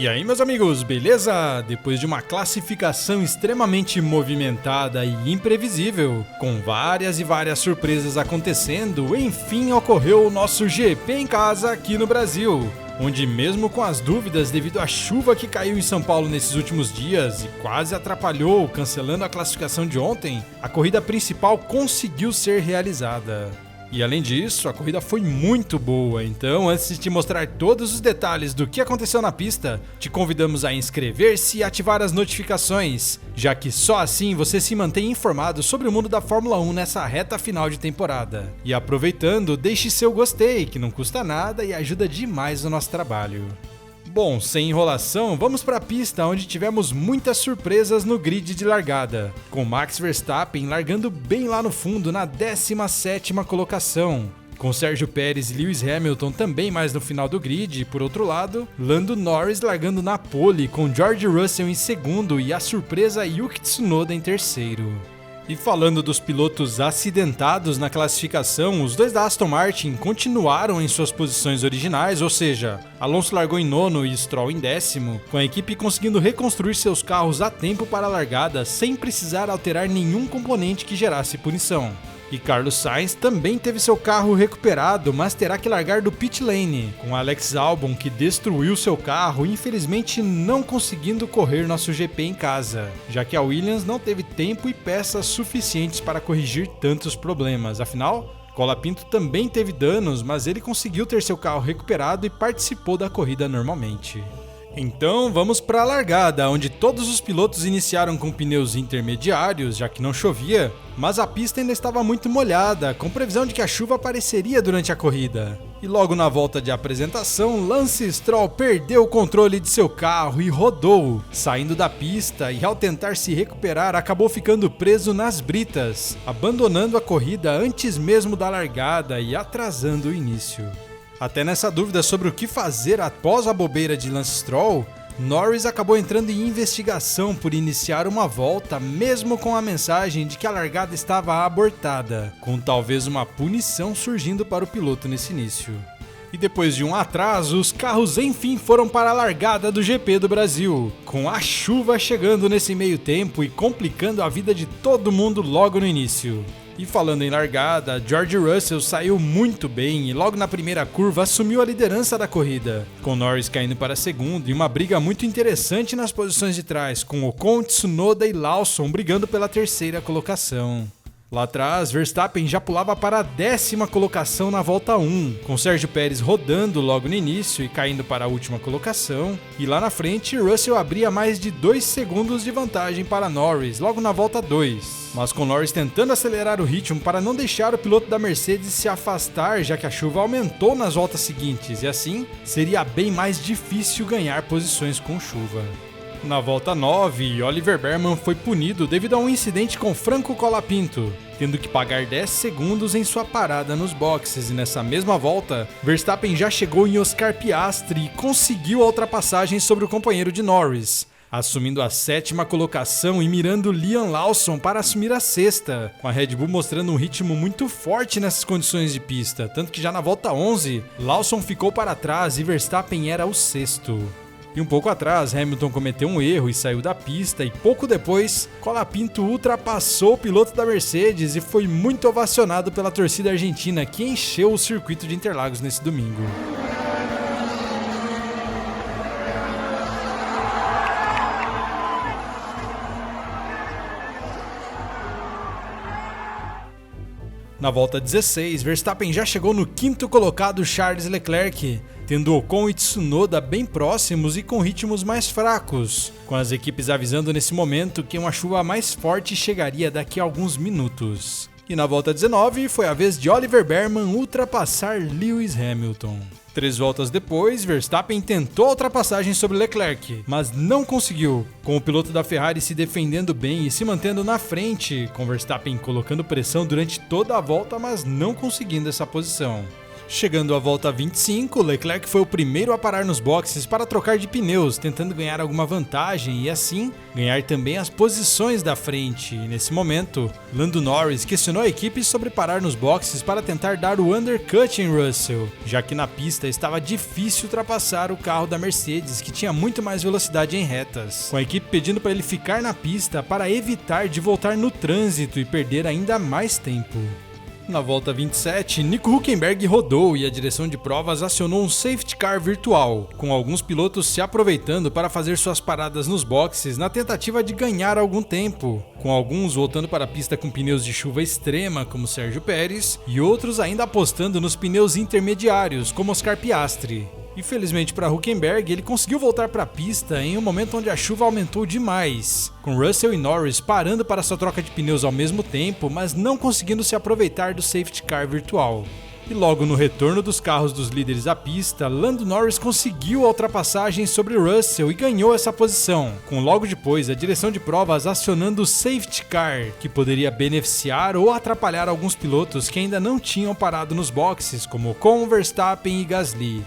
E aí, meus amigos, beleza? Depois de uma classificação extremamente movimentada e imprevisível, com várias e várias surpresas acontecendo, enfim ocorreu o nosso GP em casa aqui no Brasil, onde mesmo com as dúvidas devido à chuva que caiu em São Paulo nesses últimos dias e quase atrapalhou, cancelando a classificação de ontem, a corrida principal conseguiu ser realizada. E além disso, a corrida foi muito boa, então antes de te mostrar todos os detalhes do que aconteceu na pista, te convidamos a inscrever-se e ativar as notificações, já que só assim você se mantém informado sobre o mundo da Fórmula 1 nessa reta final de temporada. E aproveitando, deixe seu gostei, que não custa nada e ajuda demais o nosso trabalho. Bom, sem enrolação, vamos para a pista onde tivemos muitas surpresas no grid de largada, com Max Verstappen largando bem lá no fundo na 17ª colocação, com Sérgio Pérez e Lewis Hamilton também mais no final do grid, e por outro lado, Lando Norris largando na pole com George Russell em segundo e a surpresa Yuki Tsunoda em terceiro. E falando dos pilotos acidentados na classificação, os dois da Aston Martin continuaram em suas posições originais, ou seja, Alonso largou em nono e Stroll em décimo, com a equipe conseguindo reconstruir seus carros a tempo para a largada sem precisar alterar nenhum componente que gerasse punição. E Carlos Sainz também teve seu carro recuperado, mas terá que largar do pit lane, com Alex Albon que destruiu seu carro e infelizmente não conseguindo correr nosso GP em casa, já que a Williams não teve tempo e peças suficientes para corrigir tantos problemas. Afinal, Colapinto também teve danos, mas ele conseguiu ter seu carro recuperado e participou da corrida normalmente. Então vamos para a largada, onde todos os pilotos iniciaram com pneus intermediários, já que não chovia, mas a pista ainda estava muito molhada, com previsão de que a chuva apareceria durante a corrida. E logo na volta de apresentação, Lance Stroll perdeu o controle de seu carro e rodou, saindo da pista e ao tentar se recuperar acabou ficando preso nas britas, abandonando a corrida antes mesmo da largada e atrasando o início. Até nessa dúvida sobre o que fazer após a bobeira de Lance Stroll, Norris acabou entrando em investigação por iniciar uma volta mesmo com a mensagem de que a largada estava abortada, com talvez uma punição surgindo para o piloto nesse início. E depois de um atraso, os carros enfim foram para a largada do GP do Brasil, com a chuva chegando nesse meio tempo e complicando a vida de todo mundo logo no início. E falando em largada, George Russell saiu muito bem e logo na primeira curva assumiu a liderança da corrida, com Norris caindo para segundo e uma briga muito interessante nas posições de trás, com Ocon, Tsunoda e Lawson brigando pela terceira colocação. Lá atrás, Verstappen já pulava para a 10ª colocação na volta 1, com Sérgio Pérez rodando logo no início e caindo para a última colocação, e lá na frente, Russell abria mais de 2 segundos de vantagem para Norris, logo na volta 2. Mas com Norris tentando acelerar o ritmo para não deixar o piloto da Mercedes se afastar, já que a chuva aumentou nas voltas seguintes, e assim seria bem mais difícil ganhar posições com chuva. Na volta 9, Oliver Behrman foi punido devido a um incidente com Franco Colapinto, tendo que pagar 10 segundos em sua parada nos boxes, e nessa mesma volta, Verstappen já chegou em Oscar Piastri e conseguiu a ultrapassagem sobre o companheiro de Norris, assumindo a 7ª colocação e mirando Liam Lawson para assumir a 6ª, com a Red Bull mostrando um ritmo muito forte nessas condições de pista, tanto que já na volta 11, Lawson ficou para trás e Verstappen era o 6º. E um pouco atrás, Hamilton cometeu um erro e saiu da pista, e pouco depois, Colapinto ultrapassou o piloto da Mercedes e foi muito ovacionado pela torcida argentina, que encheu o circuito de Interlagos nesse domingo. Na volta 16, Verstappen já chegou no 5º colocado Charles Leclerc, tendo Ocon e Tsunoda bem próximos e com ritmos mais fracos, com as equipes avisando nesse momento que uma chuva mais forte chegaria daqui a alguns minutos. E na volta 19, foi a vez de Oliver Behrman ultrapassar Lewis Hamilton. 3 voltas depois, Verstappen tentou a ultrapassagem sobre Leclerc, mas não conseguiu, com o piloto da Ferrari se defendendo bem e se mantendo na frente, com Verstappen colocando pressão durante toda a volta, mas não conseguindo essa posição. Chegando à volta 25, Leclerc foi o primeiro a parar nos boxes para trocar de pneus, tentando ganhar alguma vantagem e assim ganhar também as posições da frente. E nesse momento, Lando Norris questionou a equipe sobre parar nos boxes para tentar dar o undercut em Russell, já que na pista estava difícil ultrapassar o carro da Mercedes, que tinha muito mais velocidade em retas, com a equipe pedindo para ele ficar na pista para evitar de voltar no trânsito e perder ainda mais tempo. Na volta 27, Nico Hülkenberg rodou e a direção de provas acionou um safety car virtual, com alguns pilotos se aproveitando para fazer suas paradas nos boxes na tentativa de ganhar algum tempo, com alguns voltando para a pista com pneus de chuva extrema, como Sérgio Pérez, e outros ainda apostando nos pneus intermediários, como Oscar Piastri. Infelizmente para Hülkenberg, ele conseguiu voltar para a pista em um momento onde a chuva aumentou demais, com Russell e Norris parando para sua troca de pneus ao mesmo tempo, mas não conseguindo se aproveitar do safety car virtual. E logo no retorno dos carros dos líderes à pista, Lando Norris conseguiu a ultrapassagem sobre Russell e ganhou essa posição, com logo depois a direção de provas acionando o safety car, que poderia beneficiar ou atrapalhar alguns pilotos que ainda não tinham parado nos boxes, como Ocon, Verstappen e Gasly.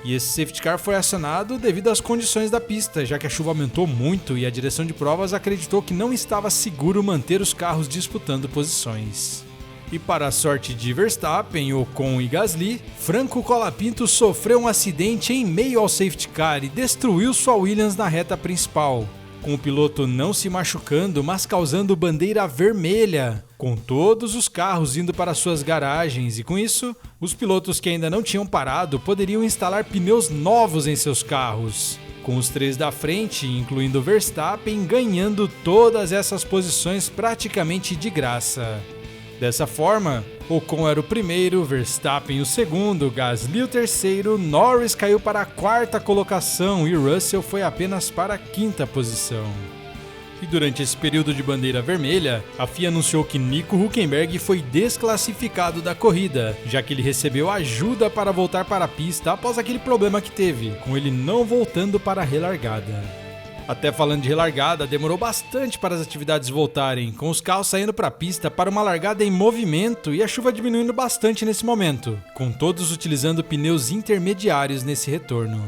E esse safety car foi acionado devido às condições da pista, já que a chuva aumentou muito e a direção de provas acreditou que não estava seguro manter os carros disputando posições. E para a sorte de Verstappen, Ocon e Gasly, Franco Colapinto sofreu um acidente em meio ao safety car e destruiu sua Williams na reta principal, com o piloto não se machucando, mas causando bandeira vermelha, com todos os carros indo para suas garagens, e com isso, os pilotos que ainda não tinham parado poderiam instalar pneus novos em seus carros, com os três da frente, incluindo Verstappen, ganhando todas essas posições praticamente de graça. Dessa forma, Ocon era o primeiro, Verstappen o segundo, Gasly o terceiro, Norris caiu para a quarta colocação e Russell foi apenas para a quinta posição. E durante esse período de bandeira vermelha, a FIA anunciou que Nico Hülkenberg foi desclassificado da corrida, já que ele recebeu ajuda para voltar para a pista após aquele problema que teve, com ele não voltando para a relargada. Até falando de relargada, demorou bastante para as atividades voltarem, com os carros saindo para a pista para uma largada em movimento e a chuva diminuindo bastante nesse momento, com todos utilizando pneus intermediários nesse retorno.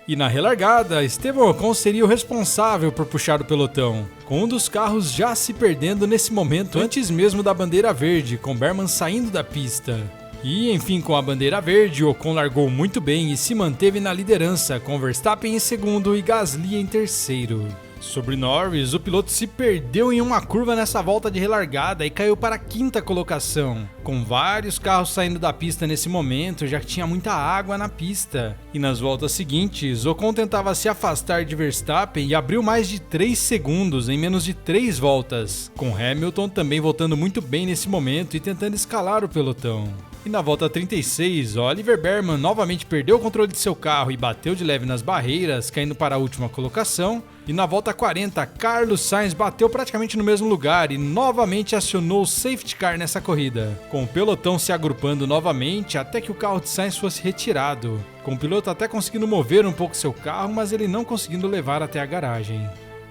E na relargada, Esteban Ocon seria o responsável por puxar o pelotão, com um dos carros já se perdendo nesse momento antes mesmo da bandeira verde, com Berman saindo da pista. E, enfim, com a bandeira verde, Ocon largou muito bem e se manteve na liderança, com Verstappen em segundo e Gasly em terceiro. Sobre Norris, o piloto se perdeu em uma curva nessa volta de relargada e caiu para a quinta colocação, com vários carros saindo da pista nesse momento, já que tinha muita água na pista. E nas voltas seguintes, Ocon tentava se afastar de Verstappen e abriu mais de 3 segundos em menos de 3 voltas, com Hamilton também voltando muito bem nesse momento e tentando escalar o pelotão. E na volta 36, Oliver Berman novamente perdeu o controle de seu carro e bateu de leve nas barreiras, caindo para a última colocação. E na volta 40, Carlos Sainz bateu praticamente no mesmo lugar e novamente acionou o safety car nessa corrida, com o pelotão se agrupando novamente até que o carro de Sainz fosse retirado, com o piloto até conseguindo mover um pouco seu carro, mas ele não conseguindo levar até a garagem.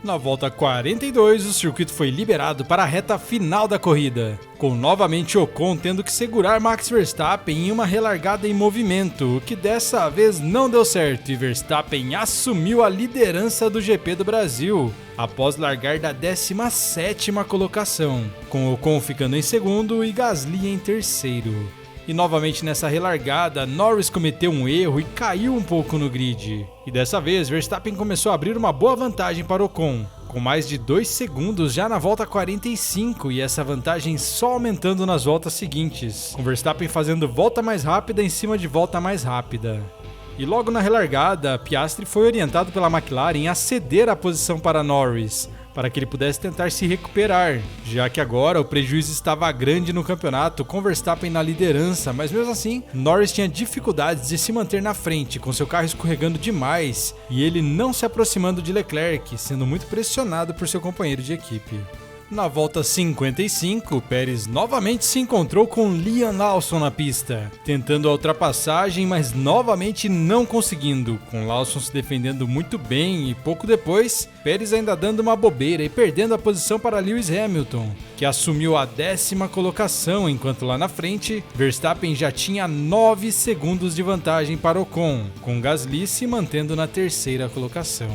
Na volta 42, o circuito foi liberado para a reta final da corrida, com novamente Ocon tendo que segurar Max Verstappen em uma relargada em movimento, o que dessa vez não deu certo e Verstappen assumiu a liderança do GP do Brasil, após largar da 17ª colocação, com Ocon ficando em segundo e Gasly em terceiro. E novamente nessa relargada, Norris cometeu um erro e caiu um pouco no grid. E dessa vez, Verstappen começou a abrir uma boa vantagem para Ocon, com mais de 2 segundos já na volta 45 e essa vantagem só aumentando nas voltas seguintes, com Verstappen fazendo volta mais rápida em cima de volta mais rápida. E logo na relargada, Piastri foi orientado pela McLaren a ceder a posição para Norris, para que ele pudesse tentar se recuperar, já que agora o prejuízo estava grande no campeonato, com Verstappen na liderança, mas mesmo assim, Norris tinha dificuldades de se manter na frente, com seu carro escorregando demais e ele não se aproximando de Leclerc, sendo muito pressionado por seu companheiro de equipe. Na volta 55, Pérez novamente se encontrou com Liam Lawson na pista, tentando a ultrapassagem, mas novamente não conseguindo, com Lawson se defendendo muito bem e pouco depois, Pérez ainda dando uma bobeira e perdendo a posição para Lewis Hamilton, que assumiu a 10ª colocação, enquanto lá na frente, Verstappen já tinha 9 segundos de vantagem para Ocon, com Gasly se mantendo na 3ª colocação.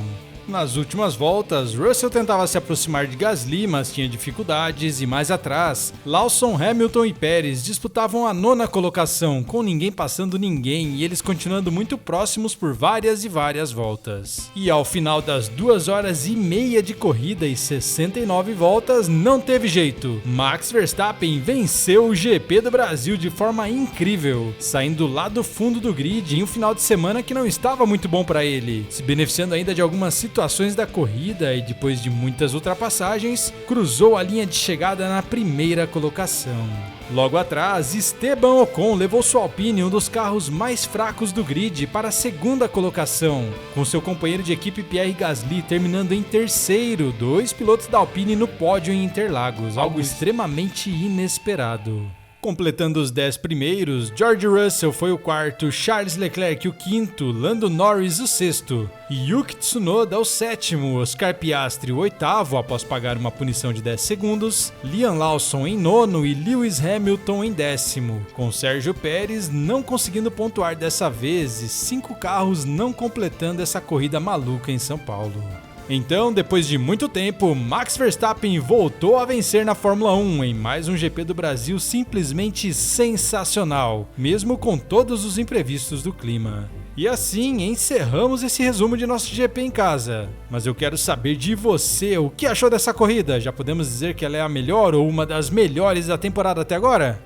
Nas últimas voltas, Russell tentava se aproximar de Gasly, mas tinha dificuldades, e mais atrás, Lawson, Hamilton e Pérez disputavam a 9ª colocação, com ninguém passando ninguém e eles continuando muito próximos por várias e várias voltas. E ao final das 2 horas e meia de corrida e 69 voltas, não teve jeito. Max Verstappen venceu o GP do Brasil de forma incrível, saindo lá do fundo do grid em um final de semana que não estava muito bom para ele, se beneficiando ainda de algumas situações da corrida e depois de muitas ultrapassagens, cruzou a linha de chegada na 1ª colocação. Logo atrás, Esteban Ocon levou sua Alpine, um dos carros mais fracos do grid, para a 2ª colocação, com seu companheiro de equipe Pierre Gasly terminando em 3º, 2 pilotos da Alpine no pódio em Interlagos, algo extremamente inesperado. Completando os 10 primeiros, George Russell foi o 4º, Charles Leclerc o 5º, Lando Norris o 6º, Yuki Tsunoda o 7º, Oscar Piastri o 8º após pagar uma punição de 10 segundos, Liam Lawson em 9º e Lewis Hamilton em 10º, com Sérgio Pérez não conseguindo pontuar dessa vez e 5 carros não completando essa corrida maluca em São Paulo. Então, depois de muito tempo, Max Verstappen voltou a vencer na Fórmula 1 em mais um GP do Brasil simplesmente sensacional, mesmo com todos os imprevistos do clima. E assim, encerramos esse resumo de nosso GP em casa. Mas eu quero saber de você, o que achou dessa corrida? Já podemos dizer que ela é a melhor ou uma das melhores da temporada até agora?